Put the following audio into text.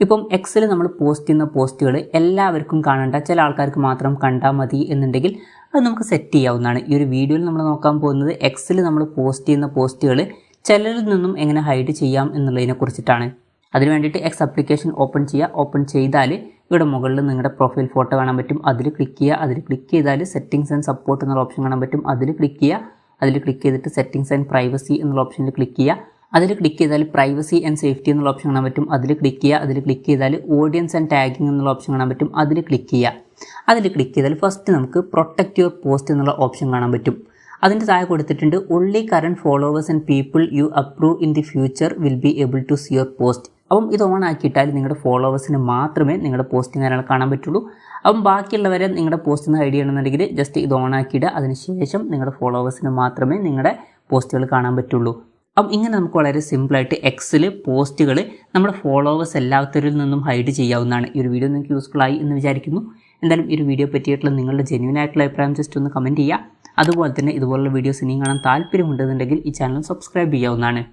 ഇപ്പം എക്സിൽ നമ്മൾ പോസ്റ്റ് ചെയ്യുന്ന പോസ്റ്റുകൾ എല്ലാവർക്കും കാണേണ്ട, ചില ആൾക്കാർക്ക് മാത്രം കണ്ടാൽ മതി എന്നുണ്ടെങ്കിൽ അത് നമുക്ക് സെറ്റ് ചെയ്യാവുന്നതാണ്. ഈ ഒരു വീഡിയോയിൽ നമ്മൾ നോക്കാൻ പോകുന്നത് എക്സിൽ നമ്മൾ പോസ്റ്റ് ചെയ്യുന്ന പോസ്റ്റുകൾ ചിലരിൽ നിന്നും എങ്ങനെ ഹൈഡ് ചെയ്യാം എന്നുള്ളതിനെ കുറിച്ചിട്ടാണ്. അതിന് വേണ്ടിയിട്ട് എക്സ് ആപ്ലിക്കേഷൻ ഓപ്പൺ ചെയ്യുക. ഓപ്പൺ ചെയ്താൽ ഇവിടെ മുകളിൽ നിങ്ങളുടെ പ്രൊഫൈൽ ഫോട്ടോ കാണാൻ പറ്റും, അതിൽ ക്ലിക്ക് ചെയ്യുക. അതിൽ ക്ലിക്ക് ചെയ്താൽ സെറ്റിംഗ്സ് ആൻഡ് സപ്പോർട്ട് എന്നുള്ള ഓപ്ഷൻ കാണാൻ പറ്റും, അതിൽ ക്ലിക്ക് ചെയ്യുക. അതിൽ ക്ലിക്ക് ചെയ്തിട്ട് സെറ്റിംഗ്സ് ആൻഡ് പ്രൈവസി എന്നുള്ള ഓപ്ഷനിൽ ക്ലിക്ക് ചെയ്യുക. അതിൽ ക്ലിക്ക് ചെയ്താൽ പ്രൈവസി ആൻഡ് സേഫ്റ്റി എന്നുള്ള ഓപ്ഷൻ കാണാൻ പറ്റും, അതിൽ ക്ലിക്ക് ചെയ്യുക. അതിൽ ക്ലിക്ക് ചെയ്താൽ ഓഡിയൻസ് ആൻഡ് ടാഗിങ് എന്നുള്ള ഓപ്ഷൻ കാണാൻ പറ്റും, അതിൽ ക്ലിക്ക് ചെയ്യുക. അതിൽ ക്ലിക്ക് ചെയ്താൽ ഫസ്റ്റ് നമുക്ക് പ്രൊട്ടക്റ്റ് യുവർ പോസ്റ്റ് എന്നുള്ള ഓപ്ഷൻ കാണാൻ പറ്റും. അതിൻ്റെ താഴെ കൊടുത്തിട്ടുണ്ട് only current followers and people you approve in the future will be able to see your post. അപ്പം ഇത് ഓൺ ആക്കിയിട്ടാൽ നിങ്ങളുടെ ഫോളോവേഴ്സിന് മാത്രമേ നിങ്ങളുടെ പോസ്റ്റിംഗ് കാര്യങ്ങൾ കാണാൻ പറ്റുള്ളൂ. അപ്പം ബാക്കിയുള്ളവരെ നിങ്ങളുടെ പോസ്റ്റിൽ നിന്ന് ഹൈഡ് ചെയ്യണമെന്നുണ്ടെങ്കിൽ ജസ്റ്റ് ഇത് ഓൺ ആക്കിയിടുക. അതിനുശേഷം നിങ്ങളുടെ ഫോളോവേഴ്സിന് മാത്രമേ നിങ്ങളുടെ പോസ്റ്റുകൾ കാണാൻ പറ്റുള്ളൂ. അപ്പം ഇങ്ങനെ നമുക്ക് വളരെ സിമ്പിളായിട്ട് എക്സിൽ പോസ്റ്റുകൾ നമ്മുടെ ഫോളോവേഴ്സ് എല്ലാത്തവരിൽ നിന്നും ഹൈഡ് ചെയ്യാവുന്നതാണ്. ഈ ഒരു വീഡിയോ നിങ്ങൾക്ക് യൂസ്ഫുൾ ആയി എന്ന് വിചാരിക്കുന്നു. എന്തായാലും ഈ ഒരു വീഡിയോ പറ്റിയിട്ടുള്ള നിങ്ങളുടെ ജെന്യൂൻ ആയിട്ടുള്ള അഭിപ്രായം ജസ്റ്റ് ഒന്ന് കമൻറ്റ് ചെയ്യുക. അതുപോലെ തന്നെ ഇതുപോലുള്ള വീഡിയോസ് ഇനിയും കാണാൻ താല്പര്യമുണ്ടെന്നുണ്ടെങ്കിൽ ഈ ചാനൽ സബ്സ്ക്രൈബ് ചെയ്യാവുന്നതാണ്.